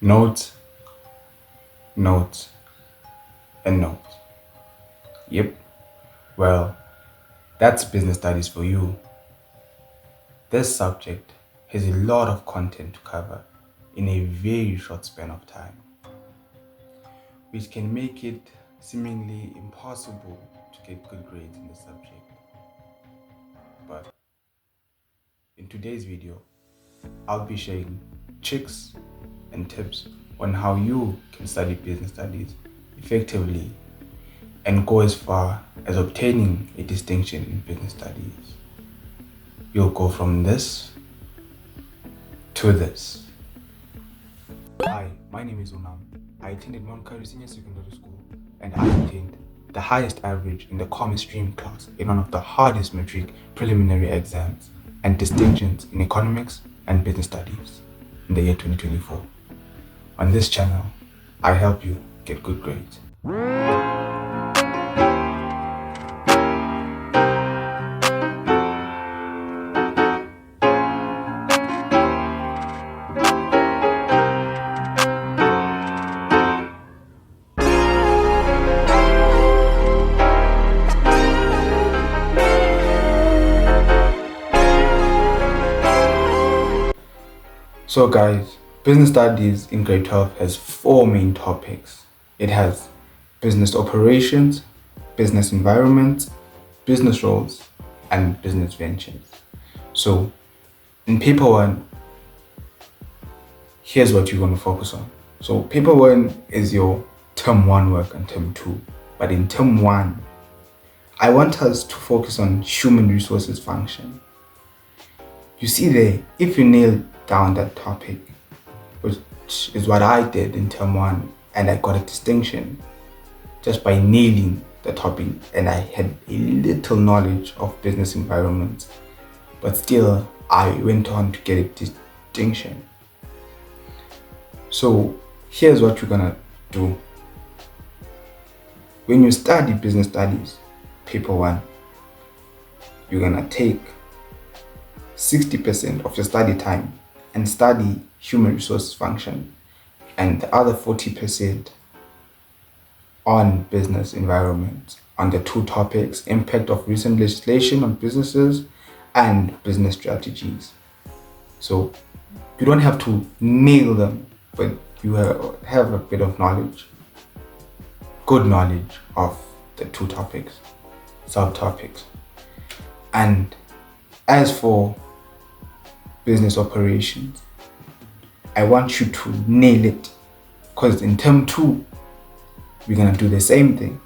Notes, notes, and notes. Yep, well, that's business studies for you. This subject has a lot of content to cover in a very short span of time, which can make it seemingly impossible to get good grades in the subject. But in today's video, I'll be sharing tricks and tips on how you can study business studies effectively and go as far as obtaining a distinction in business studies. You'll go from this to this. Hi, my name is Unam. I attended Mount Carey Senior Secondary School and I obtained the highest average in the Commerce Stream class in one of the hardest Matric preliminary exams and distinctions in economics and business studies in the year 2024. On this channel, I help you get good grades. So guys, business studies in grade 12 has four main topics. It has business operations, business environment, business roles, and business ventures. So in paper one, here's what you're going to focus on. So paper one is your term one work and term two. But in term one, I want us to focus on human resources function. You see there, if you nail down that topic, which is what I did in term one, and I got a distinction just by nailing the topic, and I had a little knowledge of business environments, but still I went on to get a distinction. So here's what you're gonna do. When you study business studies, paper one, you're gonna take 60% of your study time and study human resources function, and the other 40% on business environment, on the two topics, impact of recent legislation on businesses and business strategies. So you don't have to nail them, but you have a bit of knowledge, good knowledge of the two topics, subtopics. And as for business operations, I want you to nail it, because in term two, we're gonna do the same thing.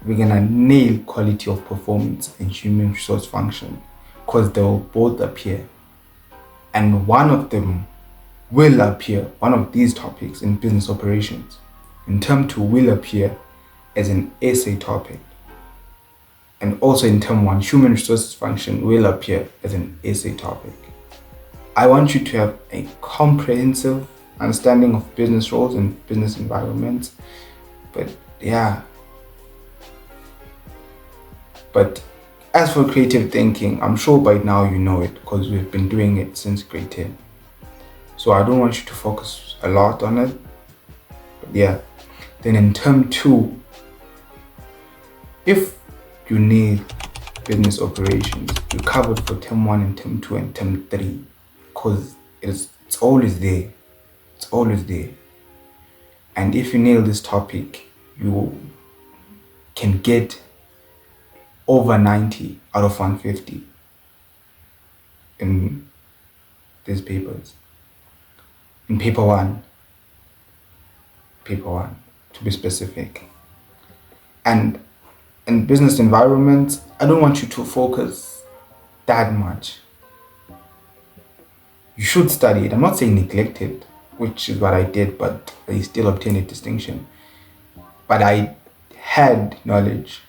We're gonna nail quality of performance and human resource function, because they will both appear. And one of them will appear, one of these topics in business operations, in term two will appear as an essay topic. And also in term one, human resources function will appear as an essay topic. I want you to have a comprehensive understanding of business roles and business environments. But as for creative thinking, I'm sure by now you know it because we've been doing it since grade 10. So I don't want you to focus a lot on it. But then in term two, if you need business operations, you covered for term one and term two and term three, because it's always there. It's always there. And if you nail this topic, you can get over 90 out of 150 in these papers. In paper one, to be specific. And in business environments, I don't want you to focus that much. You should study it. I'm not saying neglect it, which is what I did, but I still obtained a distinction. But I had knowledge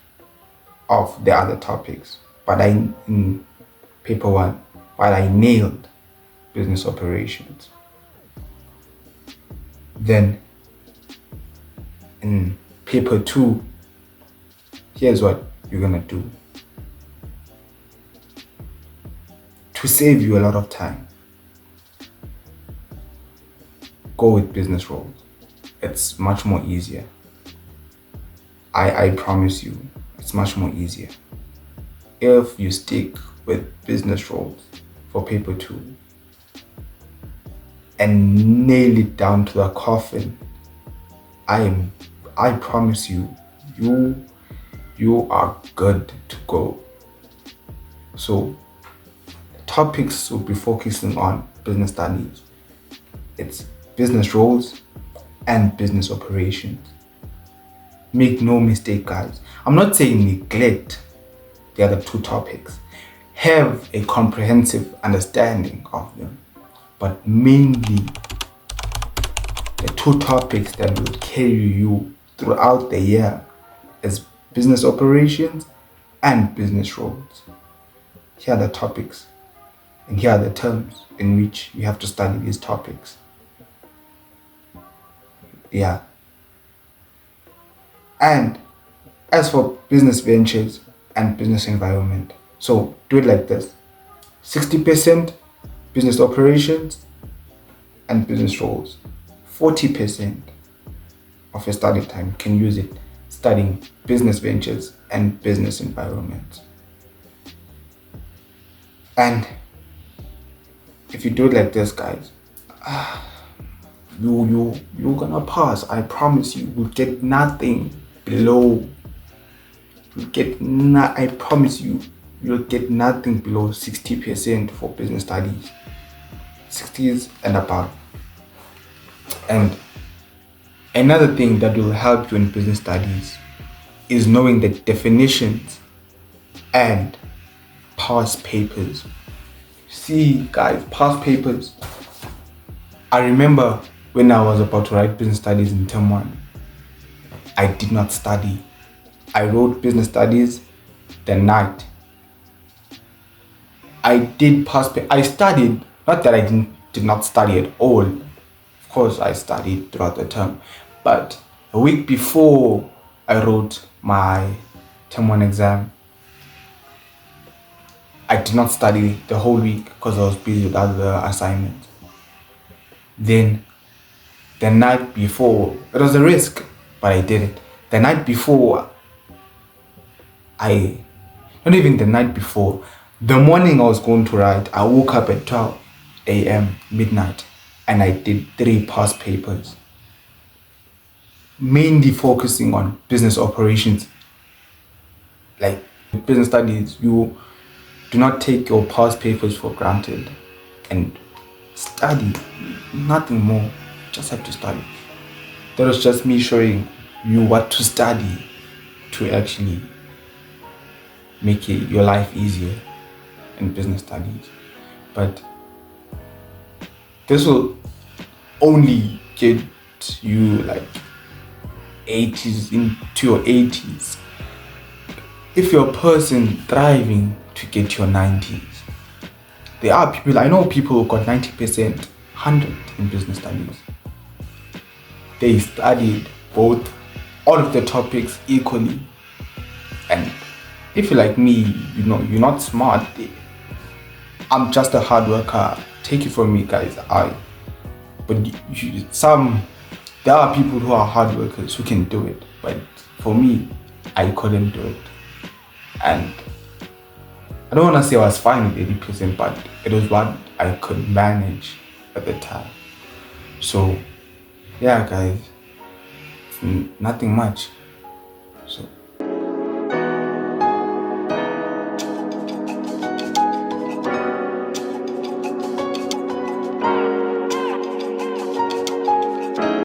of the other topics, in paper one, but I nailed business operations. Then in paper two, here's what you're gonna do to save you a lot of time. go with business roles. It's much more easier. I promise you, it's much more easier. If you stick with business roles for paper 2 and nail it down to the coffin, I promise you, you are good to go. So topics will be focusing on business studies. It's business roles and business operations. Make no mistake, guys. I'm not saying neglect the other 2 topics. Have a comprehensive understanding of them. But mainly, the 2 topics that will carry you throughout the year is business operations and business roles. Here are the topics, and here are the terms in which you have to study these topics. Yeah. And as for business ventures and business environment, so do it like this: 60% business operations and business roles. 40% of your study time can use it studying business ventures and business environment. And if you do it like this, guys, you're gonna pass. I promise you. You'll get nothing below. I promise you, you'll get nothing below 60% for business studies. 60s and above. And another thing that will help you in business studies is knowing the definitions and past papers. See, guys, past papers. I remember when I was about to write business studies in term 1, I did not study. I wrote business studies the night. I did I studied, not that I did not study at all. Of course, I studied throughout the term. But a week before I wrote my term 1 exam, I did not study the whole week because I was busy with other assignments. Then the night before, it was a risk, but I did it. The night before, not even the night before, the morning I was going to write, I woke up at 12 a.m. midnight and I did 3 past papers, mainly focusing on business operations. Like business studies, you do not take your past papers for granted and study, nothing more. Just have to study. That was just me showing you what to study to actually make your life easier in business studies. But this will only get you like 80s into your 80s. If you're a person thriving to get your 90s, there are people, I know people who got 90%, 100 in business studies. They studied all of the topics equally. And if you're like me, you're not smart. I'm just a hard worker. Take it from me, guys. There are people who are hard workers who can do it. But for me, I couldn't do it. And I don't want to say I was fine with 80%, but it was what I could manage at the time. So, yeah, guys, nothing much.